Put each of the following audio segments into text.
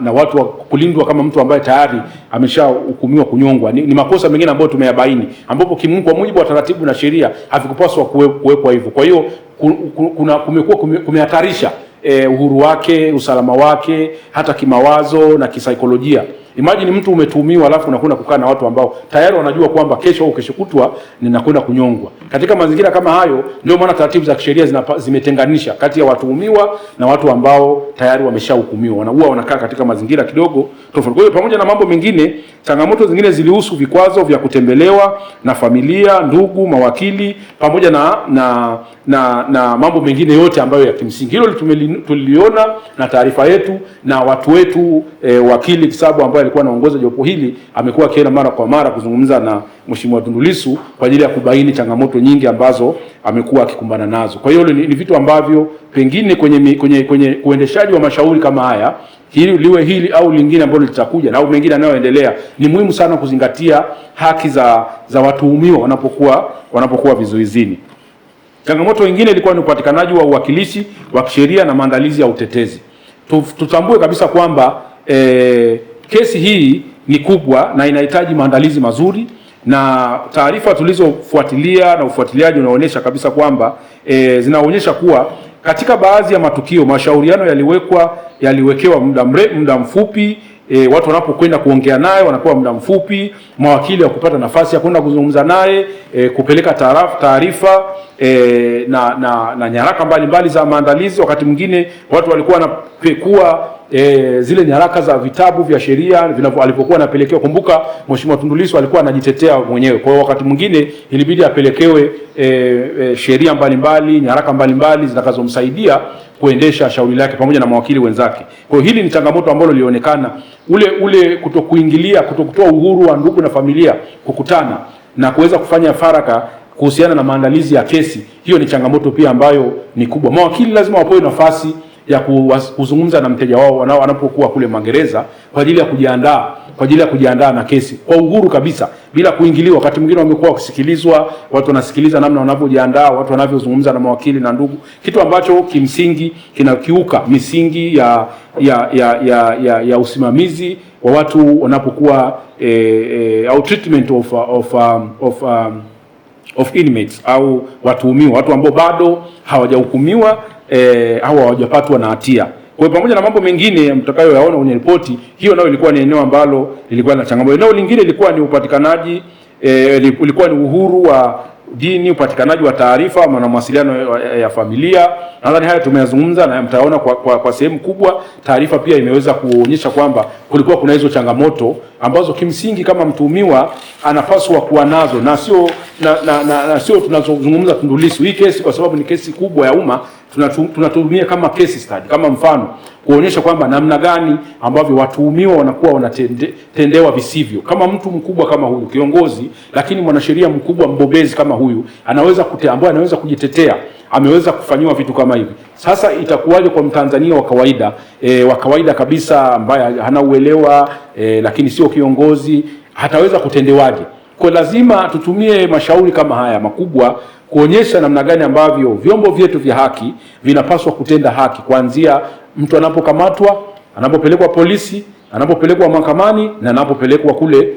na watu wa kulindwa kama mtu ambaye tayari ameshahukumiwa kunyongwa. Ni makosa mengine ambayo tumeyabaini, ambapo kwa mujibu wa taratibu na sheria havikupaswa kuwekwa hivyo. Kwa hiyo kumehatarisha uhuru wake, usalama wake, hata kimawazo na kisaikolojia. Imagine mtu umetuhumiwa alafu unakwenda kukaa na watu ambao tayari wanajua kwamba kesho au kesho kutwa ninakwenda kunyongwa. Katika mazingira kama hayo, ndio maana taratibu za kisheria zimetenganisha kati ya watuhumiwa na watu ambao tayari wameshahukumiwa. Wanakaa katika mazingira kidogo tofauti. Kwa hiyo pamoja na mambo mengine, changamoto zingine zilihusu vikwazo vya kutembelewa na familia, ndugu, mawakili, pamoja na mambo mengine yote ambayo ya kimsingi. Hilo tuliliona na taarifa yetu, na watu wetu wakili Kisabo ambaye alikuwa anaongoza jopo hili amekuwa akienda mara kwa mara kuzungumza na Mheshimiwa Tundu Lissu kwa ajili ya kubaini changamoto nyingi ambazo amekuwa akikumbana nazo. Kwa hiyo ni vitu ambavyo pengine kwenye uendeshaji wa mashauri kama haya, hili au lingine ambalo litakuja na au mengine yanayoendelea, ni muhimu sana kuzingatia haki za watuhumiwa wanapokuwa vizuizini. Changamoto nyingine ilikuwa ni upatikanaji wa uwakilishi wa kisheria na maandalizi ya utetezi. Tutambue kabisa kwamba kesi hii ni kubwa na inahitaji maandalizi mazuri, na taarifa tulizofuatilia na ufuatiliaji unaonyesha kabisa kwamba zinaonyesha kuwa katika baadhi ya matukio mashauriano yaliwekewa muda mfupi. Watu wanapokwenda kuongea naye wanapewa muda mfupi, mawakili wa kupata nafasi ya kwenda kuzungumza naye, kupeleka taarifa na nyaraka mbalimbali za maandalizi. Wakati mwingine watu walikuwa wanapekua zile nyaraka za vitabu vya sheria alipokuwa anapelekewa. Kumbuka Mheshimiwa Tundu Lissu alikuwa anajitetea mwenyewe, kwa hiyo wakati mwingine ilibidi apelekewe sheria mbalimbali, nyaraka mbalimbali zitakazomsaidia kuendesha shauri lake pamoja na mawakili wenzake. Kwa hiyo hili ni changamoto ambalo lilionekana, ule kutokutoa uhuru wa ndugu na familia kukutana na kuweza kufanya faraka kuhusiana na maandalizi ya kesi. Hiyo ni changamoto pia ambayo ni kubwa. Mawakili lazima wapewe nafasi ya kuzungumza na mteja wao wanapokuwa kule magereza kwa ajili ya kujiandaa na kesi kwa uhuru kabisa bila kuingiliwa. Wakati mwingine wamekuwa wakisikilizwa, watu wanasikiliza namna wanavyojiandaa, watu wanavyozungumza na mawakili na ndugu, kitu ambacho kimsingi kinakiuka misingi ya usimamizi wa watu wanapokuwa au treatment of inmates au watuhumiwa, watu ambao bado hawajahukumiwa au hawajapatwa na hatia. Kwa hiyo pamoja na mambo mengine mtakayoyaona kwenye ripoti hiyo, nayo ilikuwa ni eneo ambalo lilikuwa na changamoto. Eneo lingine ilikuwa ni upatikanaji, ilikuwa ni uhuru wa dini, upatikanaji wa taarifa na mawasiliano ya familia. Nadhani haya tumeyazungumza na mtaona kwa sehemu kubwa. Taarifa pia imeweza kuonyesha kwamba kulikuwa kuna hizo changamoto ambazo kimsingi kama mtuhumiwa anapaswa kuwa nazo, na sio tunazozungumza Tundu Lissu. Hii kesi kwa sababu ni kesi kubwa ya umma, tunatumia kama case study, kama mfano kuonyesha kwamba namna gani ambavyo watuhumiwa wanakuwa wanatendewa visivyo. Kama mtu mkubwa kama huyu, kiongozi, lakini mwanasheria mkubwa mbobezi kama huyu ambaye anaweza kujitetea, ameweza kufanyiwa vitu kama hivi. Sasa itakuwaje kwa Mtanzania wa kawaida kabisa ambaye hana uelewa lakini sio kiongozi, hataweza kutendewaje? Kwa lazima tutumie mashauri kama haya makubwa kuonyesha namna gani ambavyo vyombo vyetu vya haki vinapaswa kutenda haki, kuanzia mtu anapokamatwa, anapopelekwa polisi, anapopelekwa mahakamani na anapopelekwa kule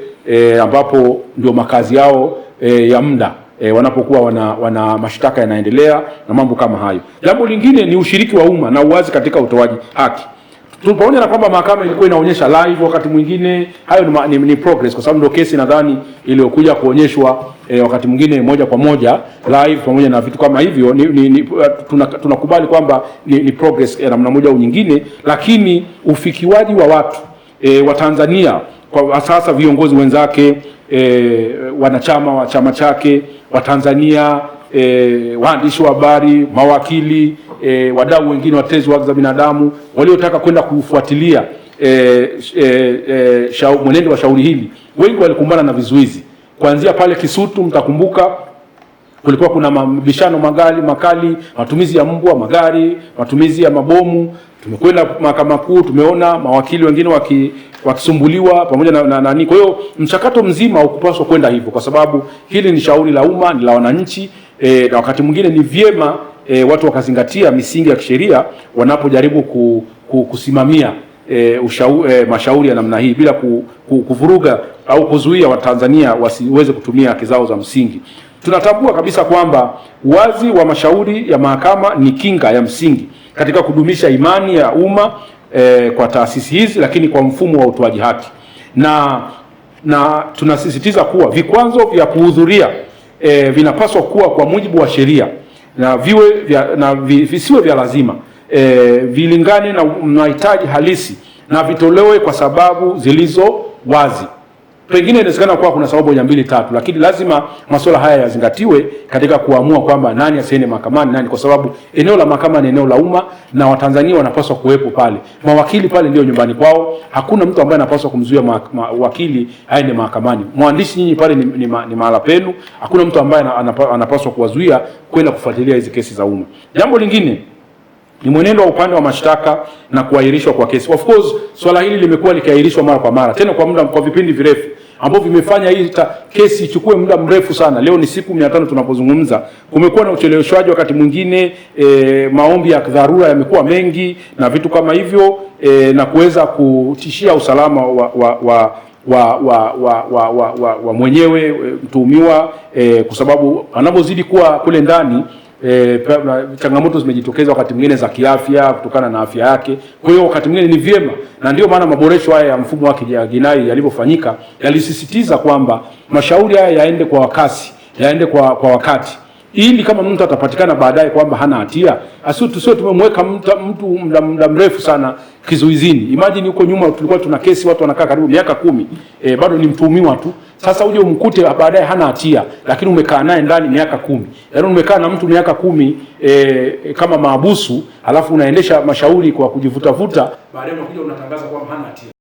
ambapo ndio makazi yao ya muda wanapokuwa wana mashtaka yanaendelea na mambo kama hayo. Jambo lingine ni ushiriki wa umma na uwazi katika utoaji haki. Tunapoona na kwamba mahakama ilikuwa inaonyesha live wakati mwingine, hayo ni progress, kwa sababu ndio kesi nadhani iliyokuja kuonyeshwa wakati mwingine moja kwa moja live pamoja na vitu kama hivyo. Tunakubali kwamba ni progress namna moja au nyingine, lakini ufikiwaji wa watu wa Tanzania, kwa sasa viongozi wenzake, wanachama wa chama chake, wa Tanzania, waandishi wa habari, mawakili, wadau wengine, watetezi wa haki za binadamu waliotaka kwenda kufuatilia mwenendo wa shauri hili, wengi walikumbana na vizuizi. Kuanzia pale Kisutu, mtakumbuka kulikuwa kuna mabishano makali, matumizi ya mbwa, magari, matumizi ya mabomu. Tumekwenda Mahakama Kuu, tumeona mawakili wengine wakisumbuliwa pamoja na nani. Kwa hiyo mchakato mzima ukupaswa kwenda hivyo, kwa sababu hili ni shauri la umma, ni la wananchi, na wakati mwingine ni vyema watu wakazingatia misingi ya kisheria wanapojaribu kusimamia mashauri ya namna hii bila kuvuruga au kuzuia Watanzania wasiweze kutumia haki zao za msingi. Tunatambua kabisa kwamba uwazi wa mashauri ya mahakama ni kinga ya msingi katika kudumisha imani ya umma kwa taasisi hizi, lakini kwa mfumo wa utoaji haki, na tunasisitiza kuwa vikwazo vya kuhudhuria vinapaswa kuwa kwa mujibu wa sheria na visiwe vya lazima, vilingane na mahitaji halisi na vitolewe kwa sababu zilizo wazi. Pengine inawezekana kuwa kuna sababu 2-3, lakini lazima masuala haya yazingatiwe katika kuamua kwamba nani asiende mahakamani, nani, kwa sababu eneo la mahakama ni eneo la umma na Watanzania wanapaswa kuwepo pale. Mawakili pale ndio nyumbani kwao. Hakuna mtu ambaye anapaswa kumzuia wakili aende mahakamani. Mwandishi, nyinyi pale ni mahala penu. Hakuna mtu ambaye anapaswa kuwazuia kwenda kufuatilia hizi kesi za umma. Jambo lingine ni mwenendo wa upande wa mashtaka na kuahirishwa kwa kesi. Of course, swala hili limekuwa likiahirishwa mara kwa mara, tena kwa vipindi virefu ambavyo vimefanya hii kesi ichukue muda mrefu sana. Leo ni siku 500 tunapozungumza. Kumekuwa na ucheleweshwaji, wakati mwingine maombi ya dharura yamekuwa mengi na vitu kama hivyo, na kuweza kutishia usalama wa mwenyewe mtuhumiwa, kwa sababu anapozidi kuwa kule ndani changamoto zimejitokeza wakati mwingine za kiafya kutokana na afya yake. Kwa hiyo wakati mwingine ni vyema, na ndio maana maboresho haya ya mfumo wake ya jinai yalipofanyika yalisisitiza kwamba mashauri haya yaende kwa wakati, yaende kwa wakati, ili kama mtu atapatikana baadaye kwamba hana hatia, tusiwe tumemweka mtu muda mrefu sana kizuizini. Imagine huko nyuma tulikuwa tuna kesi watu wanakaa karibu miaka 10, bado ni mtuhumiwa tu. Sasa uje umkute baadaye hana hatia, lakini umekaa naye ndani miaka 10. Yaani umekaa na mtu miaka 10 kama maabusu, alafu unaendesha mashauri kwa kujivutavuta, baadaye unakuja unatangaza kwamba hana hatia.